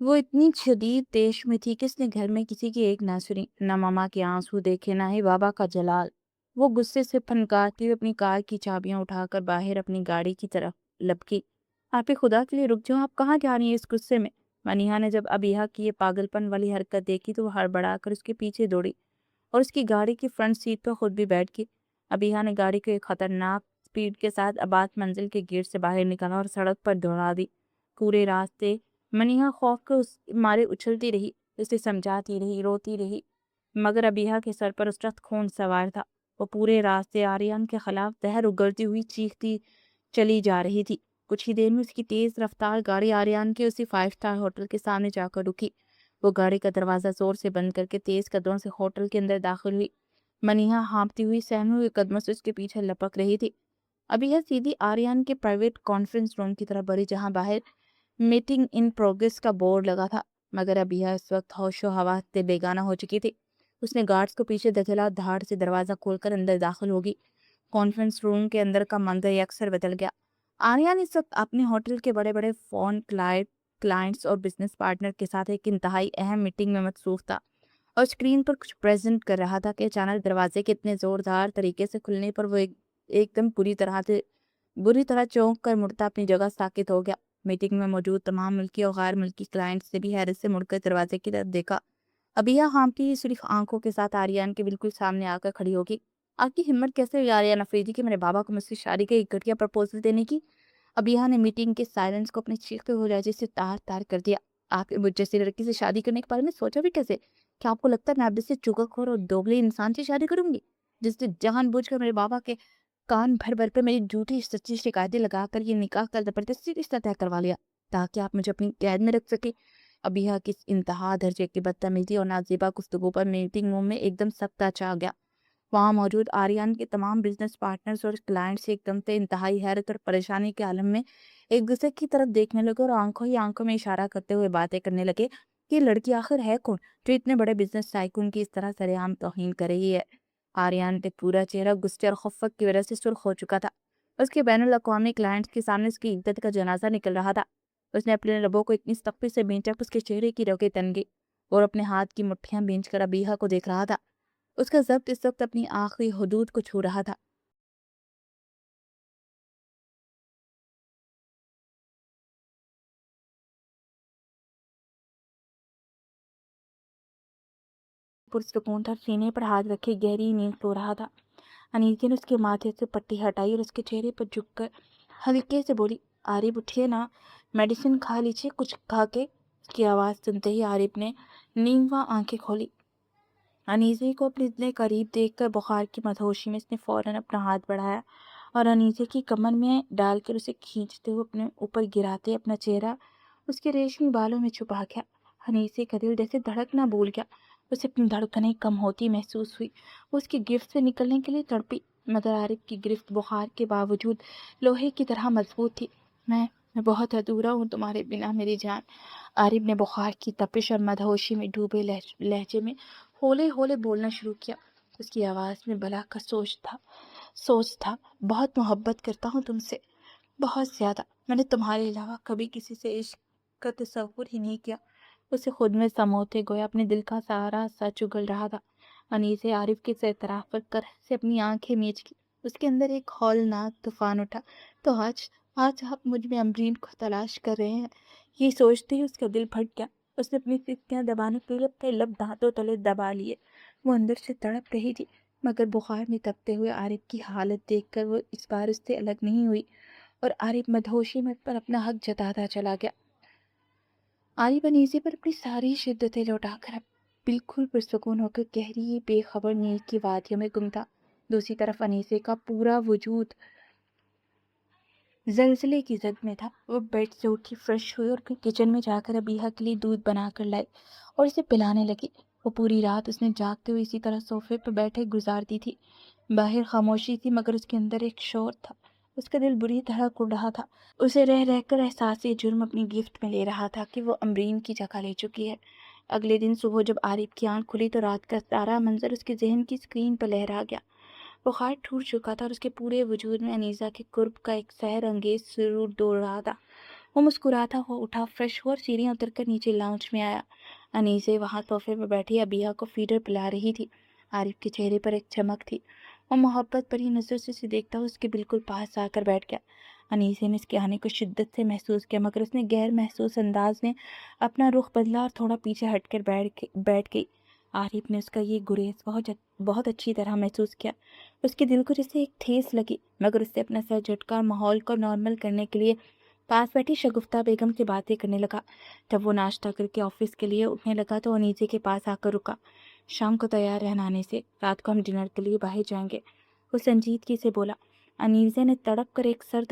وہ اتنی شدید تیش میں تھی کہ اس نے گھر میں کسی کی ایک نہ سنی، نہ ماما کے آنسو دیکھے، نہ ہی بابا کا جلال۔ وہ غصے سے پھنکارتی ہوئی اپنی کار کی چابیاں اٹھا کر باہر اپنی گاڑی کی طرف لپکی۔ آپ خدا کے لیے رک جاؤ، آپ کہاں جا رہی ہیں اس غصے میں؟ منیہا نے جب ابیہا کی یہ پاگل پن والی حرکت دیکھی تو وہ ہڑبڑا کر اس کے پیچھے دوڑی اور اس کی گاڑی کی فرنٹ سیٹ پر خود بھی بیٹھ گئی۔ ابیہا نے گاڑی کو ایک خطرناک سپیڈ کے ساتھ آباد منزل کے گیٹ سے باہر نکالا اور سڑک پر دوڑا دی۔ پورے راستے منیہا خوف کے مارے اچھلتی رہی، اسے سمجھاتی رہی، روتی رہی، مگر ابیہا کے سر پر اس وقت خون سوار تھا۔ وہ پورے راستے آریان کے خلاف زہر اگلتی ہوئی چیختی چلی جا رہی تھی۔ کچھ ہی دیر میں اس کی تیز رفتار گاڑی آریان کے اسی 5 اسٹار ہوٹل کے سامنے جا کر رکی۔ وہ گاڑی کا دروازہ زور سے بند کر کے تیز قدموں سے ہوٹل کے اندر داخل ہوئی۔ منیہا ہانپتی ہوئی سہمے ہوئے قدموں سے اس کے پیچھے لپک رہی تھی۔ ابیہا سیدھی آریان کے پرائیویٹ کانفرنس روم کی طرف بڑھی جہاں باہر میٹنگ ان پروگریس کا بورڈ لگا تھا، مگر ابیہا اس وقت ہوش و حواس سے بیگانہ ہو چکی تھی۔ اس نے گارڈز کو پیچھے دھکیلا اور دھاڑ سے دروازہ کھول کر اندر داخل ہوگی۔ کانفرنس روم کے اندر کا منظر یکسر بدل گیا۔ آریان اس وقت اپنے ہوٹل کے بڑے بڑے فون کلائنٹس اور بزنس پارٹنر کے ساتھ ایک انتہائی اہم میٹنگ میں مصروف تھا اور اسکرین پر کچھ پریزنٹ کر رہا تھا کہ اچانک دروازے کے اتنے زوردار طریقے سے کھلنے پر وہ ایک دم بری طرح چونک کر مڑتا اپنی جگہ ساکت ہو گیا۔ میٹنگ میں موجود تمام ملکی اور غیر ملکی کلائنٹس نے بھی حیرت سے مڑ کر دروازے کی طرف دیکھا۔ ابیہا ہانپتی ہوئی صرف آنکھوں کے ساتھ آریان کے بالکل سامنے آ کر کھڑی ہوگی۔ آپ کی ہمت کیسے ہوئی آریان افریدی کہ میرے بابا کو مجھ سے شادی کا ایک گھٹیا پرپوزل دینے کی؟ ابیہا نے میٹنگ کے سائلنس کو اپنے چیختے ہوئے لہجے سے تار تار کر دیا۔ آپ نے مجھ جیسی لڑکی سے شادی کرنے کے بارے میں سوچا بھی کیسے؟ کیا آپ کو لگتا ہے میں آپ جیسے چگلخور اور دوگلے انسان سے شادی کروں گی جس نے جان بوجھ کر میرے بابا کے کان بھر بھر پہ میری جھوٹی سچی شکایتیں لگا کر یہ نکاح کا زبردستی رشتہ طے کروا لیا تاکہ آپ مجھے اپنی قید میں رکھ سکے؟ ابیہا کی انتہا درجے کی بدتمیزی اور نازیبا گفتگو پر میٹنگ روم میں ایک دم سکتہ چھا گیا۔ وہاں موجود آریان کے تمام بزنس پارٹنرز اور کلائنٹس ایک دم سے انتہائی حیرت اور پریشانی کے عالم میں ایک دوسرے کی طرف دیکھنے لگے اور آنکھوں ہی آنکھوں میں اشارہ کرتے ہوئے باتیں کرنے لگے کہ یہ لڑکی آخر ہے کون جو اتنے بڑے بزنس ٹائکون کی اس طرح سرے عام توہین کر رہی ہے۔ آریان کے پورا چہرہ غصے اور خفت کی وجہ سے سرخ ہو چکا تھا۔ اس کے بین الاقوامی کلائنٹس کے سامنے اس کی عزت کا جنازہ نکل رہا تھا۔ اس نے اپنے لبوں کو اتنی سختی سے بھینچا کہ اس کے چہرے کی رگیں تن گئی اور اپنے ہاتھ کی مٹھیاں بھینچ کر ابیہا کو دیکھ رہا تھا۔ اس کا ضبط اس وقت اپنی آخری حدود کو چھو رہا تھا۔ پرسکون تھا، سینے پر ہاتھ رکھے گہری نیند سو رہا تھا۔ انیسی نے اس کے ماتھے سے پٹی ہٹائی اور اس کے چہرے پر جھک کر ہلکے سے بولی، عارف اٹھیے نا، میڈیسن کھا لیجیے کچھ کھا کے۔ اس کی آواز سنتے ہی عارف نے نیمواں آنکھیں کھولی۔ انیسی کو اپنے اتنے قریب دیکھ کر بخار کی مدہوشی میں اس نے فوراً اپنا ہاتھ بڑھایا اور انیسی کی کمر میں ڈال کر اسے کھینچتے ہوئے اپنے اوپر گراتے اپنا چہرہ اس کے ریشمی بالوں میں چھپا گیا۔ انیسی کا دل جیسے دھڑکنا بھول گیا، اسے اپنی دھڑکنیں کم ہوتی محسوس ہوئی۔ وہ اس کی گرفت سے نکلنے کے لیے تڑپی، مگر عارف کی گرفت بخار کے باوجود لوہے کی طرح مضبوط تھی۔ میں بہت ادھورا ہوں تمہارے بنا میری جان، عارف نے بخار کی تپش اور مدہوشی میں ڈوبے لہجے میں ہولے ہولے بولنا شروع کیا۔ اس کی آواز میں بلا کا سوچ تھا، بہت محبت کرتا ہوں تم سے، بہت زیادہ۔ میں نے تمہارے علاوہ کبھی کسی سے عشق کا تصور ہی نہیں کیا۔ اسے خود میں سموتے گویا اپنے دل کا سارا سچ اگل رہا تھا۔ انیسے عارف کے اعتراف پر کر سے اپنی آنکھیں میچ کی۔ اس کے اندر ایک ہولناک طوفان اٹھا۔ تو آج آپ مجھ میں امبرین کو تلاش کر رہے ہیں؟ یہ سوچتے ہی اس کا دل پھٹ گیا۔ اس نے اپنی سسکیاں دبانے کے لیے اپنے لب دانتوں تلے دبا لیے۔ وہ اندر سے تڑپ رہی تھی، مگر بخار میں تپتے ہوئے عارف کی حالت دیکھ کر وہ اس بار اس سے الگ نہیں ہوئی اور عارف مدہوشی میں پر اپنا حق جتاتا چلا گیا۔ عارف انیسی پر اپنی ساری شدتیں لوٹا کر اب بالکل پرسکون ہو کر گہری بے خبر نیند کی وادیوں میں گم تھا۔ دوسری طرف انیسے کا پورا وجود زلزلے کی زد میں تھا۔ وہ بیڈ سے اٹھی، فریش ہوئی اور کچن میں جا کر ابیہا کے لیے دودھ بنا کر لائی اور اسے پلانے لگی۔ وہ پوری رات اس نے جاگتے ہوئے اسی طرح صوفے پر بیٹھے گزار دی تھی۔ باہر خاموشی تھی مگر اس کے اندر ایک شور تھا۔ اس کا دل بری طرح کڑ رہا تھا۔ اسے رہ رہ کر احساس جرم اپنی گرفت میں لے رہا تھا کہ وہ امبرین کی جگہ لے چکی ہے۔ اگلے دن صبح جب عارف کی آنکھ کھلی تو رات کا سارا منظر اس کے ذہن کی اسکرین پر لہرا گیا۔ بخار ٹوٹ چکا تھا اور اس کے پورے وجود میں انیسہ کے قرب کا ایک سحر انگیز سرور دوڑ رہا تھا۔ وہ مسکراتا ہوا اٹھا، فریش ہوا اور سیڑھیاں اتر کر نیچے لاؤنج میں آیا۔ انیسے وہاں صوفے پہ بیٹھی ابیہ کو فیڈر پلا رہی تھی۔ عارف کے چہرے پر ایک چمک تھی۔ وہ محبت بھری نظر سے اسے دیکھتا ہوا اس کے بالکل پاس آ کر بیٹھ گیا۔ انیسے نے اس کے آنے کو شدت سے محسوس کیا، مگر اس نے غیر محسوس انداز میں اپنا رخ بدلا اور تھوڑا پیچھے ہٹ کر بیٹھ گئی۔ عارف نے اس کا یہ گریز بہت اچھی طرح محسوس کیا۔ اس کے دل کو جیسے ایک ٹھیس لگی، مگر اس سے اپنا سر جھٹکا اور ماحول کو نارمل کرنے کے لیے پاس بیٹھی شگفتہ بیگم سے باتیں کرنے لگا۔ جب وہ ناشتہ کر کے آفس کے لیے اٹھنے لگا تو انیسے کے پاس آ کر رکا۔ شام کو تیار رہنا انیسے، رات کو ہم ڈنر کے لیے باہر جائیں گے، وہ سنجیدگی سے بولا۔ انیسے نے تڑپ کر ایک سر